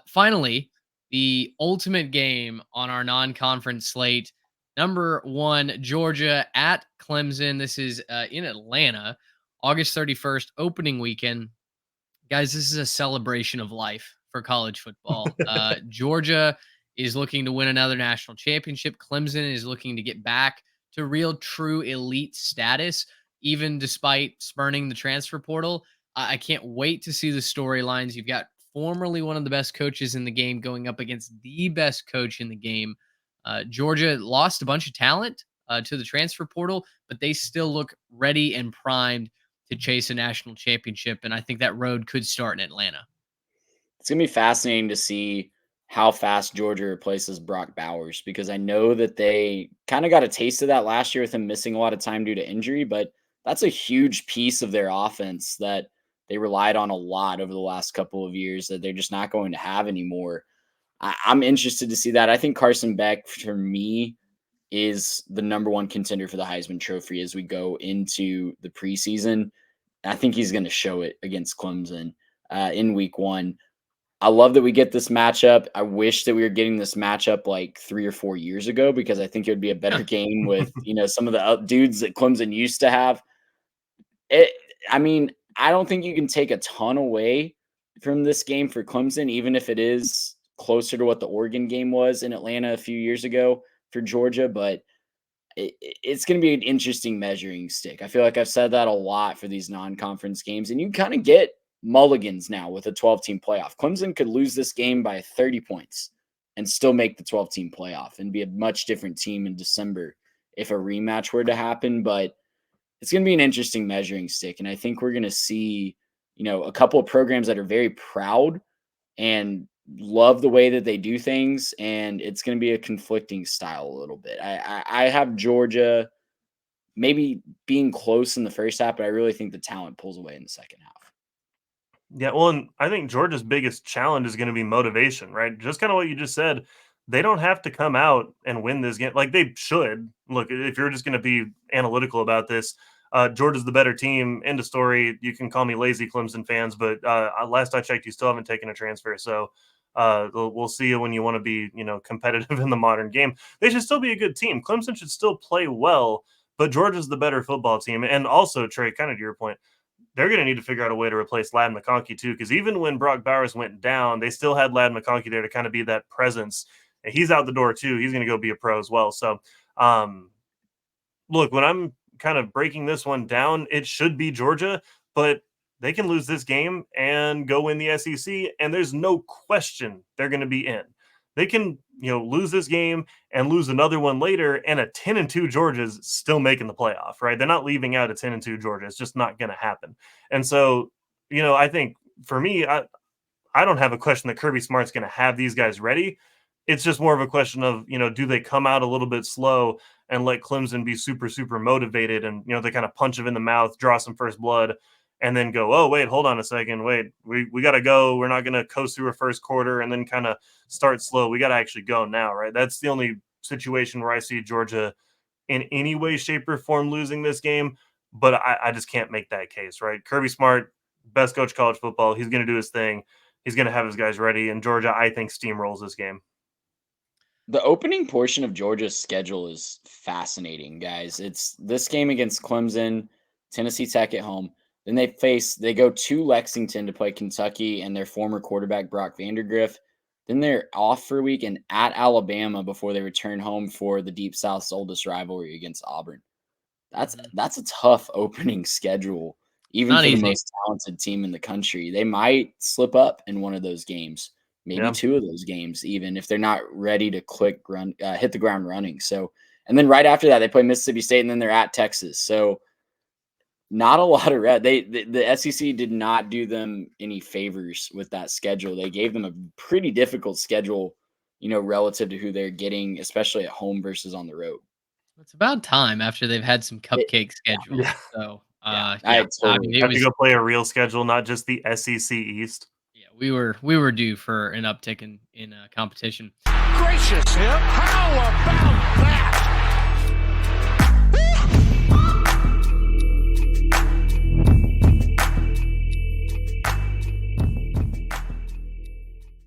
Finally, the ultimate game on our non-conference slate. Number one, Georgia at Clemson. This is in Atlanta, August 31st, opening weekend. Guys, this is a celebration of life for college football. Georgia is looking to win another national championship. Clemson is looking to get back to real, true elite status, even despite spurning the transfer portal. I can't wait to see the storylines. You've got formerly one of the best coaches in the game going up against the best coach in the game. Georgia lost a bunch of talent to the transfer portal, but they still look ready and primed to chase a national championship. And I think that road could start in Atlanta. It's going to be fascinating to see how fast Georgia replaces Brock Bowers, because I know that they kind of got a taste of that last year with him missing a lot of time due to injury, but that's a huge piece of their offense that they relied on a lot over the last couple of years that they're just not going to have anymore. I'm interested to see that. I think Carson Beck, for me, is the number one contender for the Heisman Trophy as we go into the preseason. I think he's going to show it against Clemson in week one. I love that we get this matchup. I wish that we were getting this matchup like 3 or 4 years ago, because I think it would be a better game with, some of the dudes that Clemson used to have. I don't think you can take a ton away from this game for Clemson, even if it is closer to what the Oregon game was in Atlanta a few years ago for Georgia, but it's going to be an interesting measuring stick. I feel like I've said that a lot for these non-conference games, and you kind of get mulligans now with a 12-team playoff. Clemson could lose this game by 30 points and still make the 12-team playoff and be a much different team in December if a rematch were to happen, but it's going to be an interesting measuring stick, and I think we're going to see, a couple of programs that are very proud and love the way that they do things, and it's going to be a conflicting style a little bit. I have Georgia maybe being close in the first half, but I really think the talent pulls away in the second half. Yeah, well, and I think Georgia's biggest challenge is going to be motivation, right? Just kind of what you just said. They don't have to come out and win this game. Like, they should. Look, if you're just going to be analytical about this, Georgia's the better team. End of story. You can call me lazy, Clemson fans, but last I checked, you still haven't taken a transfer. So we'll see you when you want to be, competitive in the modern game. They should still be a good team. Clemson should still play well, but Georgia's the better football team. And also, Trey, kind of to your point, they're going to need to figure out a way to replace Ladd McConkey too, because even when Brock Bowers went down, they still had Ladd McConkey there to kind of be that presence. And he's out the door too. He's going to go be a pro as well. So, look, when I'm kind of breaking this one down, it should be Georgia, but they can lose this game and go win the SEC, and there's no question they're going to be in. They can, lose this game and lose another one later, and a 10-2 Georgia's still making the playoff, right? They're not leaving out a 10-2 Georgia. It's just not going to happen. And so, I think for me, I don't have a question that Kirby Smart's going to have these guys ready. It's just more of a question of, do they come out a little bit slow and let Clemson be super, super motivated and, they kind of punch them in the mouth, draw some first blood, and then go, oh, wait, hold on a second. Wait, we got to go. We're not going to coast through a first quarter and then kind of start slow. We got to actually go now, right? That's the only situation where I see Georgia in any way, shape, or form losing this game. But I just can't make that case, right? Kirby Smart, best coach college football. He's going to do his thing. He's going to have his guys ready. And Georgia, I think, steamrolls this game. The opening portion of Georgia's schedule is fascinating, guys. It's this game against Clemson, Tennessee Tech at home. Then they go to Lexington to play Kentucky and their former quarterback, Brock Vandagriff. Then they're off for a week and at Alabama before they return home for the Deep South's oldest rivalry against Auburn. That's a tough opening schedule, even for the most talented team in the country. They might slip up in one of those games, maybe two of those games, even if they're not ready to hit the ground running. So, and then right after that, they play Mississippi State, and then they're at Texas. So, not a lot of the SEC did not do them any favors with that schedule. They gave them a pretty difficult schedule, relative to who they're getting, especially at home versus on the road. It's about time after they've had some cupcake schedules. Yeah. So, I totally have to go play a real schedule, not just the SEC East. Yeah, we were due for an uptick in competition. Gracious him! How about that?